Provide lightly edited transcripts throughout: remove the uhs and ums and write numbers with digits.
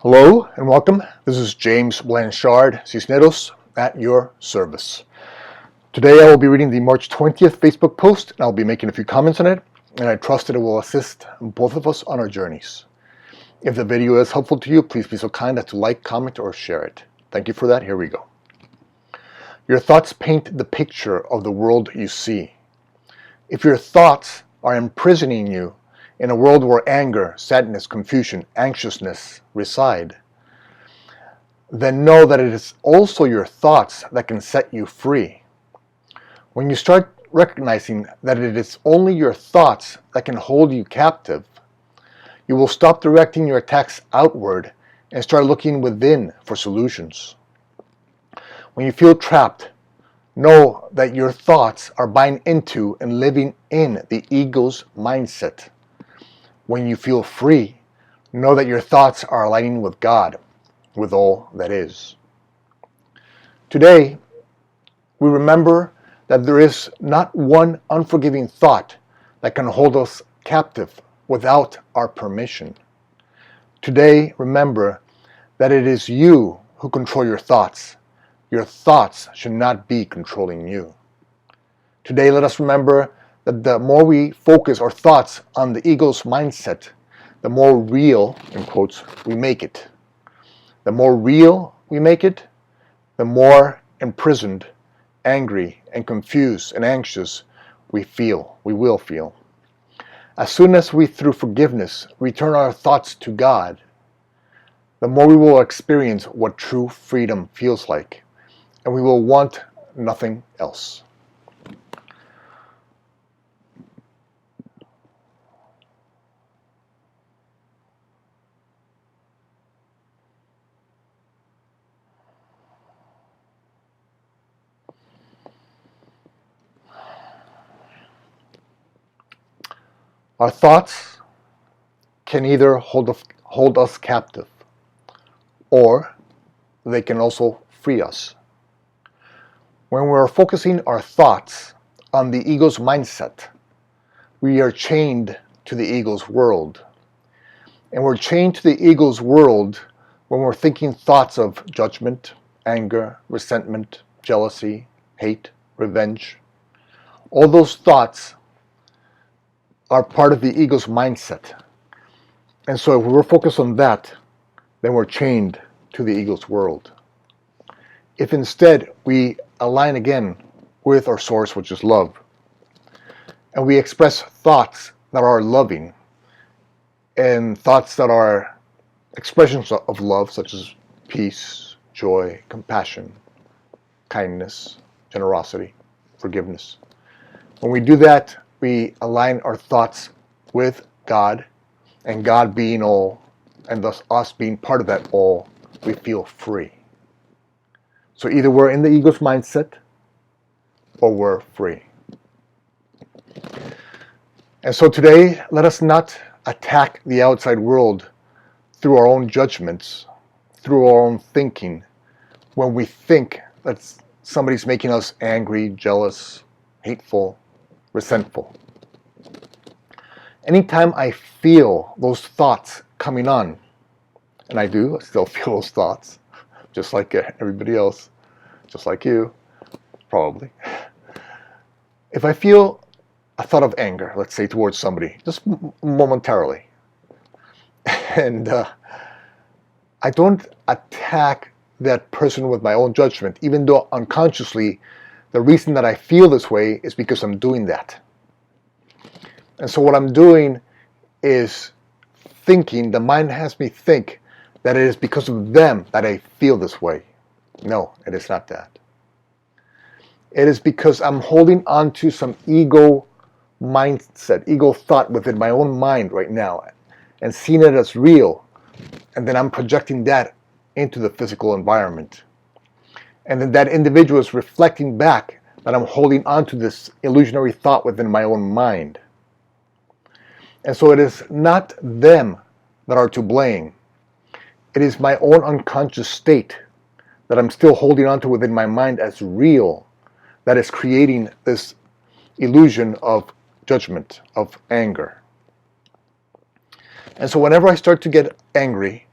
Hello and welcome. This is James Blanchard Cisneros at your service. Today I will be reading the March 20th Facebook post and I'll be making a few comments on it, and I trust that it will assist both of us on our journeys. If the video is helpful to you, please be so kind as to like, comment, or share it. Thank you for that. Here we go. Your thoughts paint the picture of the world you see. If your thoughts are imprisoning you in a world where anger, sadness, confusion, anxiousness reside, then know that it is also your thoughts that can set you free. When you start recognizing that it is only your thoughts that can hold you captive, you will stop directing your attacks outward and start looking within for solutions. When you feel trapped, know that your thoughts are buying into and living in the ego's mindset. When you feel free, know that your thoughts are aligning with God, with all that is. Today, we remember that there is not one unforgiving thought that can hold us captive without our permission. Today, remember that it is you who control your thoughts. Your thoughts should not be controlling you. Today, let us remember that the more we focus our thoughts on the ego's mindset, the more real, in quotes, we make it. The more real we make it, the more imprisoned, angry, and confused and anxious we will feel. As soon as we, through forgiveness, return our thoughts to God, the more we will experience what true freedom feels like, and we will want nothing else. Our thoughts can either hold us captive, or they can also free us. When we're focusing our thoughts on the ego's mindset, we are chained to the ego's world. And we're chained to the ego's world when we're thinking thoughts of judgment, anger, resentment, jealousy, hate, revenge. All those thoughts are part of the ego's mindset. And so if we're focused on that, then we're chained to the ego's world. If instead we align again with our source, which is love, and we express thoughts that are loving and thoughts that are expressions of love, such as peace, joy, compassion, kindness, generosity, forgiveness. When we do that, we align our thoughts with God, and God being all, and thus us being part of that all, we feel free. So either we're in the ego's mindset, or we're free. And so today, let us not attack the outside world through our own judgments, through our own thinking, when we think that somebody's making us angry, jealous, hateful, resentful. Anytime I feel those thoughts coming on, and I still feel those thoughts, just like everybody else, just like you, probably. If I feel a thought of anger, let's say towards somebody, just momentarily, and I don't attack that person with my own judgment, even though unconsciously the reason that I feel this way is because I'm doing that. And so what I'm doing is thinking, the mind has me think that it is because of them that I feel this way. No, it is not that. It is because I'm holding on to some ego mindset, ego thought within my own mind right now, and seeing it as real. And then I'm projecting that into the physical environment. And then that individual is reflecting back that I'm holding on to this illusionary thought within my own mind. And so it is not them that are to blame. It is my own unconscious state that I'm still holding on to within my mind as real, that is creating this illusion of judgment, of anger. And so whenever I start to get angry,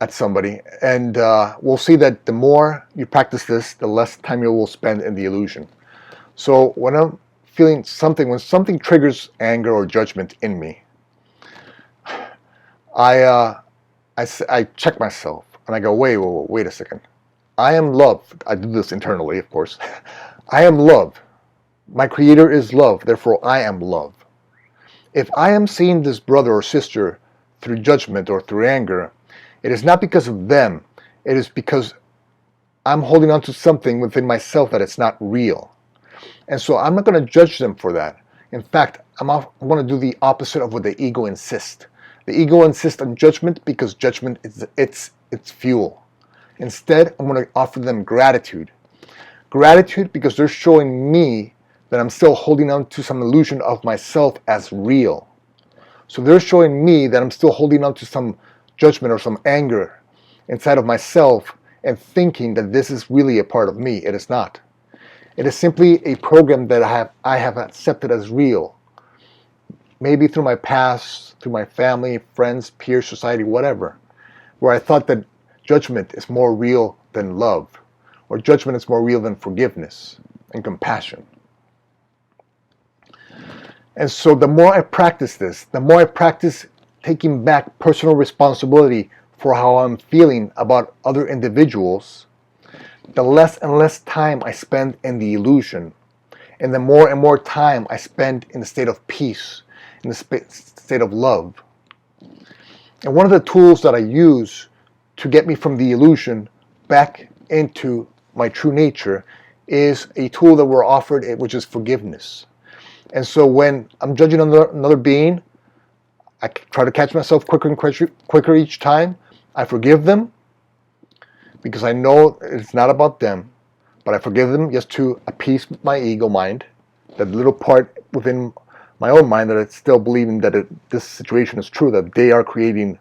at somebody, and we'll see that the more you practice this, the less time you will spend in the illusion. So when I'm feeling something, when something triggers anger or judgment in me, I check myself and I go, wait a second. I am love. I do this internally, of course. I am love. My creator is love. Therefore, I am love. If I am seeing this brother or sister through judgment or through anger, it is not because of them. It is because I'm holding on to something within myself that it's not real. And so I'm not going to judge them for that. In fact, I'm going to do the opposite of what the ego insists. The ego insists on judgment because judgment is its fuel. Instead, I'm going to offer them gratitude. Gratitude because they're showing me that I'm still holding on to some illusion of myself as real. So they're showing me that I'm still holding on to some judgment or some anger inside of myself and thinking that this is really a part of me. It is not. It is simply a program that I have accepted as real. Maybe through my past, through my family, friends, peers, society, whatever, where I thought that judgment is more real than love, or judgment is more real than forgiveness and compassion. And so the more I practice this, the more I practice taking back personal responsibility for how I'm feeling about other individuals, the less and less time I spend in the illusion, and the more and more time I spend in the state of peace, in the state of love. And one of the tools that I use to get me from the illusion back into my true nature is a tool that we're offered, which is forgiveness. And so when I'm judging another being, I try to catch myself quicker each time. I forgive them because I know it's not about them, but I forgive them just to appease my ego mind, that little part within my own mind that it's still believing that this situation is true, that they are creating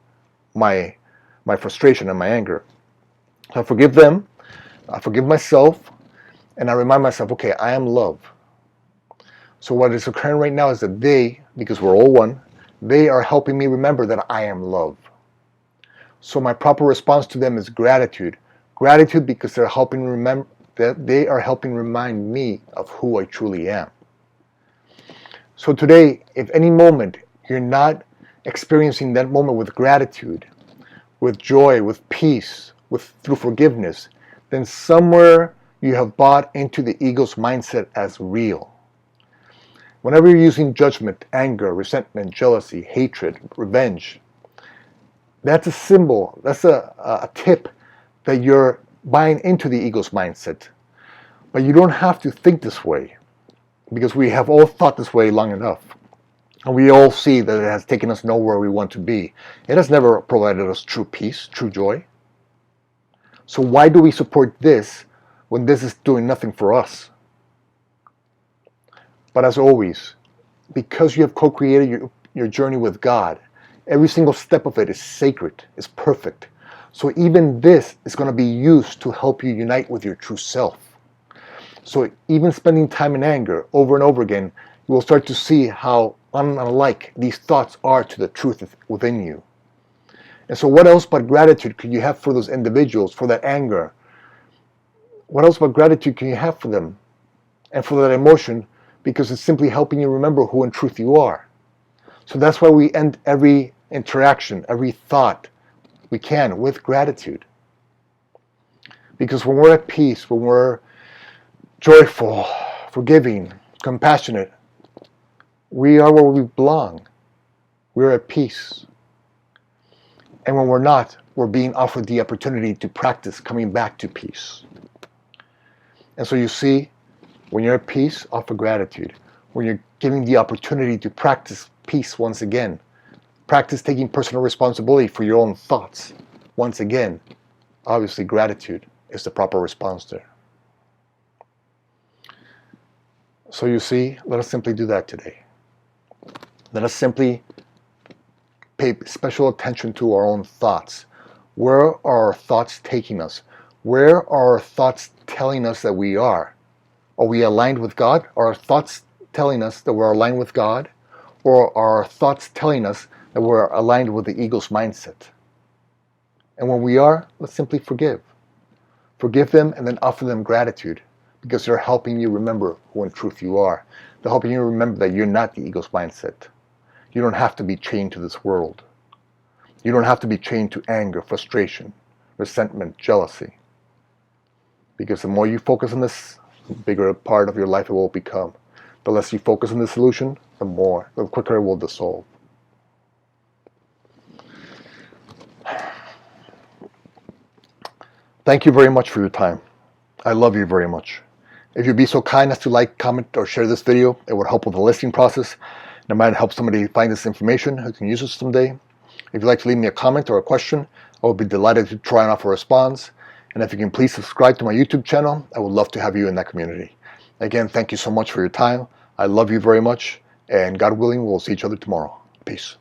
my frustration and my anger. So I forgive them, I forgive myself, and I remind myself, okay, I am love. So what is occurring right now is that they, because we're all one, they are helping me remember that I am love. So my proper response to them is gratitude. Gratitude because they're helping remember that they are helping remind me of who I truly am. So today, if any moment you're not experiencing that moment with gratitude, with joy, with peace, through forgiveness, then somewhere you have bought into the ego's mindset as real. Whenever you're using judgment, anger, resentment, jealousy, hatred, revenge, that's a symbol, that's a tip that you're buying into the ego's mindset. But you don't have to think this way, because we have all thought this way long enough. And we all see that it has taken us nowhere we want to be. It has never provided us true peace, true joy. So why do we support this when this is doing nothing for us? But as always, because you have co-created your journey with God, every single step of it is sacred, is perfect. So even this is going to be used to help you unite with your true self. So even spending time in anger over and over again, you will start to see how unlike these thoughts are to the truth within you. And so what else but gratitude could you have for those individuals, for that anger? What else but gratitude can you have for them and for that emotion? Because it's simply helping you remember who in truth you are. So that's why we end every interaction, every thought we can with gratitude. Because when we're at peace, when we're joyful, forgiving, compassionate, we are where we belong. We're at peace. And when we're not, we're being offered the opportunity to practice coming back to peace. And so you see, when you're at peace, offer gratitude. When you're giving the opportunity to practice peace once again, practice taking personal responsibility for your own thoughts once again, obviously gratitude is the proper response there. So you see, let us simply do that today. Let us simply pay special attention to our own thoughts. Where are our thoughts taking us? Where are our thoughts telling us that we are? Are we aligned with God? Are our thoughts telling us that we're aligned with God? Or are our thoughts telling us that we're aligned with the ego's mindset? And when we are, let's simply forgive. Forgive them and then offer them gratitude, because they're helping you remember who in truth you are. They're helping you remember that you're not the ego's mindset. You don't have to be chained to this world. You don't have to be chained to anger, frustration, resentment, jealousy. Because the more you focus on this, the bigger a part of your life it will become. The less you focus on the solution, the quicker it will dissolve. Thank you very much for your time. I love you very much. If you'd be so kind as to like, comment, or share this video, it would help with the listing process. And it might help somebody find this information who can use it someday. If you'd like to leave me a comment or a question, I would be delighted to try and offer a response. And if you can please subscribe to my YouTube channel, I would love to have you in that community. Again, thank you so much for your time. I love you very much. And God willing, we'll see each other tomorrow. Peace.